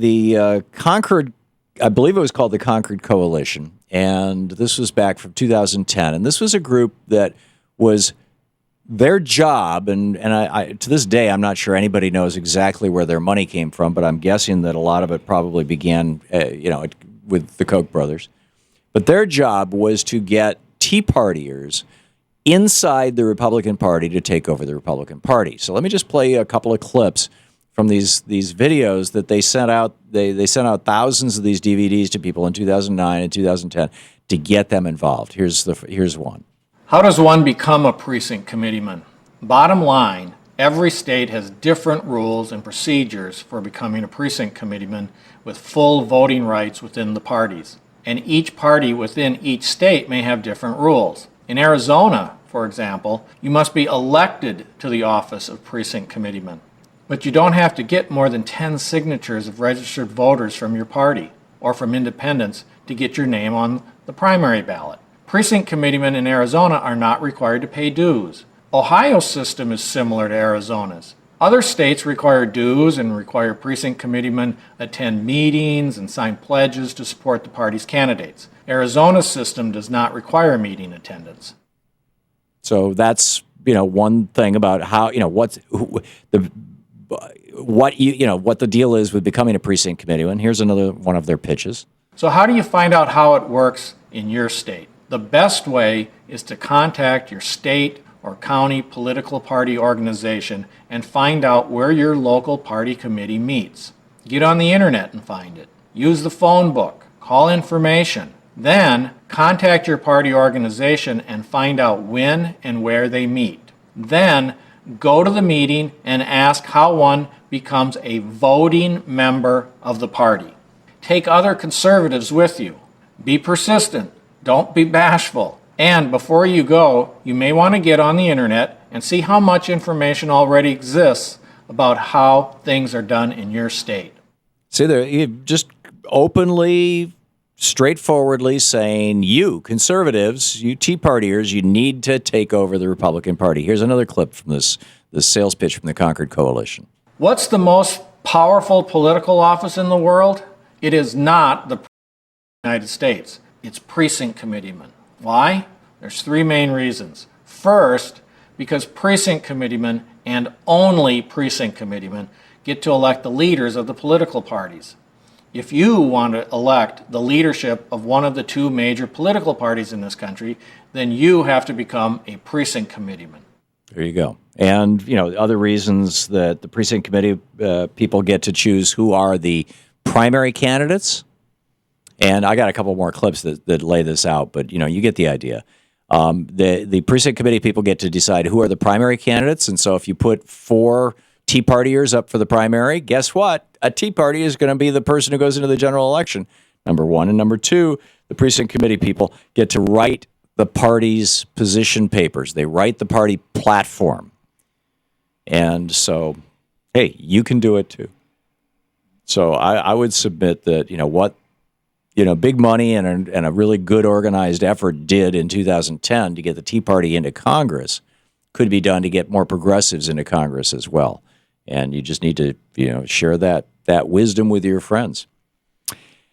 The Concord, I believe it was called the Concord Coalition, and this was back from 2010. And this was a group that was their job, and I to this day, I'm not sure anybody knows exactly where their money came from, but I'm guessing that a lot of it probably began, with the Koch brothers. But their job was to get Tea Partiers inside the Republican Party to take over the Republican Party. So let me just play a couple of clips from these videos that they sent out. They sent out thousands of these DVDs to people in 2009 and 2010 to get them involved. Here's one. How does one become a precinct committeeman? Bottom line, every state has different rules and procedures for becoming a precinct committeeman with full voting rights within the parties. And each party within each state may have different rules. In Arizona, for example, you must be elected to the office of precinct committeeman. But you don't have to get more than 10 signatures of registered voters from your party or from independents to get your name on the primary ballot. Precinct committeemen in Arizona are not required to pay dues. Ohio's system is similar to Arizona's. Other states require dues and require precinct committeemen attend meetings and sign pledges to support the party's candidates. Arizona's system does not require meeting attendance. So that's, one thing about how, what the deal is with becoming a precinct committeeman. Here's another one of their pitches. So how do you find out how it works in your state? The best way is to contact your state or county political party organization and find out where your local party committee meets. Get on the internet and find it. Use the phone book. Call information. Then contact your party organization and find out when and where they meet. Then go to the meeting and ask how one becomes a voting member of the party. Take other conservatives with you. Be persistent. Don't be bashful. And before you go, you may want to get on the internet and see how much information already exists about how things are done in your state. See, they're just openly, straightforwardly saying, you conservatives, you Tea Partiers, you need to take over the Republican Party. Here's another clip from this sales pitch from the Concord Coalition. What's the most powerful political office in the world? It is not the United States. It's precinct committeemen. Why? There's three main reasons. First, because precinct committeemen and only precinct committeemen get to elect the leaders of the political parties. If you want to elect the leadership of one of the two major political parties in this country, then you have to become a precinct committeeman. There you go. And, other reasons that the precinct committee people get to choose who are the primary candidates. And I got a couple more clips that lay this out, but, you get the idea. The precinct committee people get to decide who are the primary candidates. And so if you put 4 Tea Partiers up for the primary, guess what? A Tea Party is going to be the person who goes into the general election, number one. And number two, the precinct committee people get to write the party's position papers. They write the party platform. And so, hey, you can do it too. So I would submit that, big money and a really good organized effort did in 2010 to get the Tea Party into Congress could be done to get more progressives into Congress as well. And you just need to, share that wisdom with your friends.